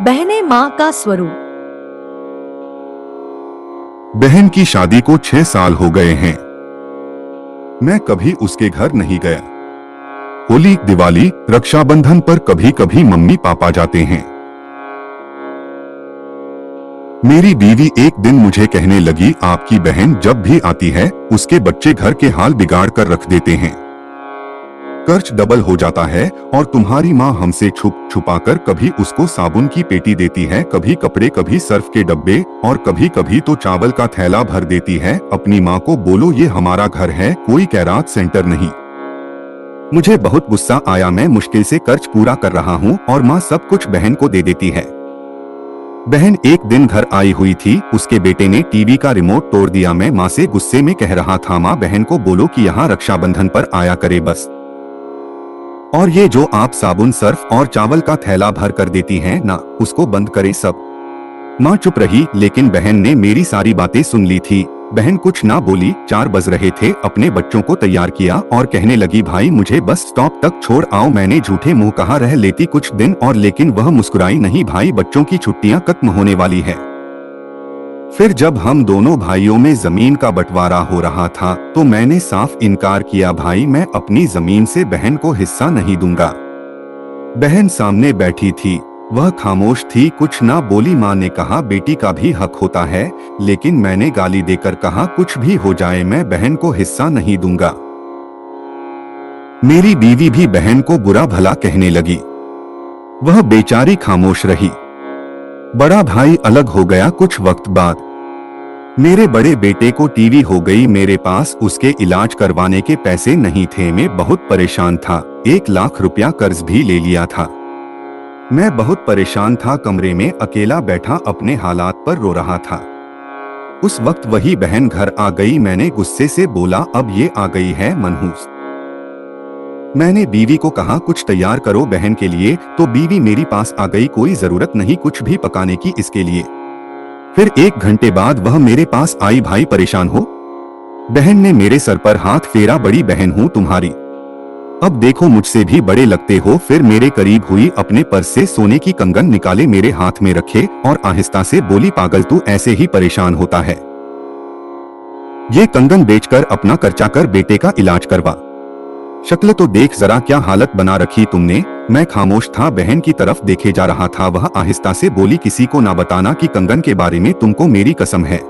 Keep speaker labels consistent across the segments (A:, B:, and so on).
A: बहनें माँ का स्वरूप।
B: बहन की शादी को 6 साल हो गए हैं। मैं कभी उसके घर नहीं गया। होली, दिवाली, रक्षाबंधन पर कभी कभी मम्मी पापा जाते हैं। मेरी बीवी एक दिन मुझे कहने लगी, आपकी बहन जब भी आती है उसके बच्चे घर के हाल बिगाड़ कर रख देते हैं। खर्च डबल हो जाता है और तुम्हारी माँ हमसे छुप छुपा कर कभी उसको साबुन की पेटी देती है, कभी कपड़े, कभी सर्फ के डब्बे और कभी कभी तो चावल का थैला भर देती है। अपनी माँ को बोलो ये हमारा घर है, कोई कैरात सेंटर नहीं। मुझे बहुत गुस्सा आया। मैं मुश्किल से खर्च पूरा कर रहा हूँ और माँ सब कुछ बहन को दे देती है। बहन एक दिन घर आई हुई थी, उसके बेटे ने टीवी का रिमोट तोड़ दिया। मैं माँ से गुस्से में कह रहा था, माँ बहन को बोलो कि यहाँ रक्षाबंधन पर आया करे बस। और ये जो आप साबुन, सर्फ और चावल का थैला भर कर देती हैं ना, उसको बंद करे सब। माँ चुप रही, लेकिन बहन ने मेरी सारी बातें सुन ली थी। बहन कुछ ना बोली। 4 बज रहे थे। अपने बच्चों को तैयार किया और कहने लगी, भाई मुझे बस स्टॉप तक छोड़ आओ। मैंने झूठे मुंह कहा रह लेती कुछ दिन और, लेकिन वह मुस्कुराई नहीं। भाई बच्चों की छुट्टियां खत्म होने वाली है। फिर जब हम दोनों भाइयों में जमीन का बंटवारा हो रहा था तो मैंने साफ इनकार किया, भाई मैं अपनी जमीन से बहन को हिस्सा नहीं दूंगा। बहन सामने बैठी थी, वह खामोश थी, कुछ ना बोली। माँ ने कहा, बेटी का भी हक होता है, लेकिन मैंने गाली देकर कहा, कुछ भी हो जाए मैं बहन को हिस्सा नहीं दूंगा। मेरी बीवी भी बहन को बुरा भला कहने लगी। वह बेचारी खामोश रही। बड़ा भाई अलग हो गया कुछ वक्त बाद। मेरे बड़े बेटे को टीवी हो गई। मेरे पास उसके इलाज करवाने के पैसे नहीं थे। मैं बहुत परेशान था। 1 लाख रुपया कर्ज भी ले लिया था। मैं बहुत परेशान था, कमरे में अकेला बैठा अपने हालात पर रो रहा था। उस वक्त वही बहन घर आ गई। मैंने गुस्से से बोला, अब ये आ गई है मनहूस। मैंने बीवी को कहा, कुछ तैयार करो बहन के लिए, तो बीवी मेरी पास आ गई, कोई जरूरत नहीं कुछ भी पकाने की इसके लिए। फिर 1 घंटे बाद वह मेरे पास आई, भाई परेशान हो? बहन ने मेरे सर पर हाथ फेरा, बड़ी बहन हूँ तुम्हारी, अब देखो मुझसे भी बड़े लगते हो। फिर मेरे करीब हुई, अपने पर्स से सोने की कंगन निकाले, मेरे हाथ में रखे और आहिस्ता से बोली, पागल तू ऐसे ही परेशान होता है, ये कंगन बेचकर अपना खर्चा कर बेटे का इलाज करवा। शक्ल तो देख जरा, क्या हालत बना रखी तुमने। मैं खामोश था, बहन की तरफ देखे जा रहा था। वह आहिस्ता से बोली, किसी को ना बताना कि कंगन के बारे में, तुमको मेरी कसम है।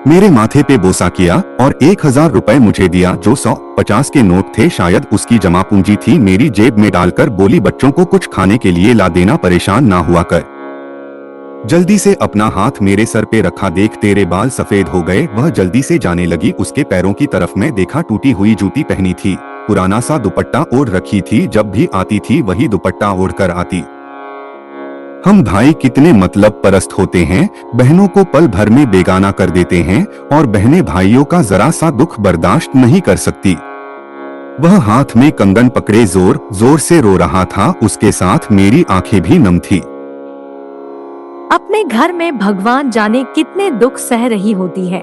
B: मेरे माथे पे बोसा किया और 1000 रुपए मुझे दिया, जो 150 के नोट थे, शायद उसकी जमा पूंजी थी। मेरी जेब में डालकर बोली, बच्चों को कुछ खाने के लिए ला देना, परेशान ना हुआ कर। जल्दी से अपना हाथ मेरे सर पे रखा, देख तेरे बाल सफेद हो गए। वह जल्दी से जाने लगी। उसके पैरों की तरफ मैं देखा, टूटी हुई जूती पहनी थी, पुराना सा दुपट्टा ओढ़ रखी थी। जब भी आती थी वही दुपट्टा ओढ़ कर आती। हम भाई कितने मतलब परस्त होते हैं, बहनों को पल भर में बेगाना कर देते हैं और बहनें भाइयों का जरा सा दुख बर्दाश्त नहीं कर सकती। वह हाथ में कंगन पकड़े जोर जोर से रो रहा था, उसके साथ मेरी आंखें भी नम थी।
A: अपने घर में भगवान जाने कितने दुख सह रही होती है।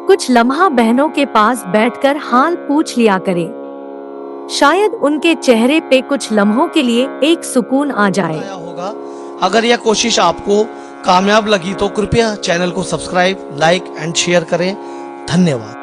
A: कुछ लम्हा बहनों के पास बैठकर हाल पूछ लिया करे, शायद उनके चेहरे पे कुछ लम्हों के लिए एक सुकून आ जाए।
C: होगा। अगर यह कोशिश आपको कामयाब लगी तो कृपया चैनल को सब्सक्राइब, लाइक एंड शेयर करें। धन्यवाद।